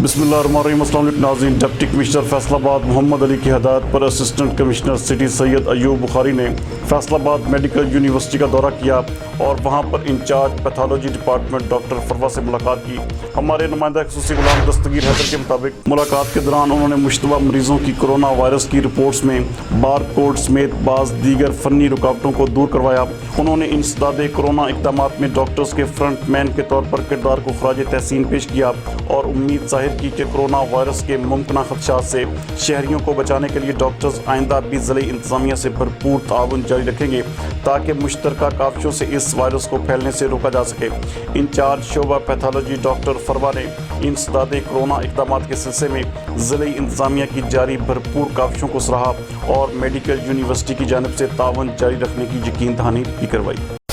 बिस्मिल्लाहिर्रहमानिर्रहीम। अस्सलाम वालेकुम नाज़रीन। डिप्टी कमिश्नर फैसलाबाद मोहम्मद अली की हदायत पर assistant commissioner city Syed Ayub Bukhari ने फैसलाबाद मेडिकल यूनिवर्सिटी का दौरा किया और वहां पर इंचार्ज पैथोलॉजी डिपार्टमेंट डॉक्टर फरवा से मुलाकात की। हमारे नुमाइंदा खुसूसी गुलाम दस्तगीर हैदर के मुताबिक मुलाकात के दौरान उन्होंने मुश्तबा मरीजों की कोरोना वायरस की रिपोर्ट्स में बार कोड समेत बाज़ दीगर फ़नी रुकावटों को दूर करवाया। उन्होंने इंसदादे कोरोना इक़दामात में डॉक्टर्स के फ्रंट मैन के तौर पर किरदार को खराज तहसीन पेश किया और उम्मीद ज़ाहिर की कि कोरोना वायरस के मुमकिन खदशात से शहरियों को बचाने के लिए डॉक्टर्स आइंदा भी ज़िले इंतज़ामिया से भरपूर ताउन जारी रखेंगे ताकि मुश्तरका काविशों से इस वायरस को फैलने से रोका जा सके। इंचार्ज शोबा पैथोलॉजी डॉक्टर फरवा ने इंसदादे कोरोना इक़दामात के सिलसिले में ज़िले इंतज़ामिया की जारी भरपूर काविशों को सराहा और मेडिकल यूनिवर्सिटी की जानिब से ताउन जारी रखने की यकीन दहानी भी करवाई।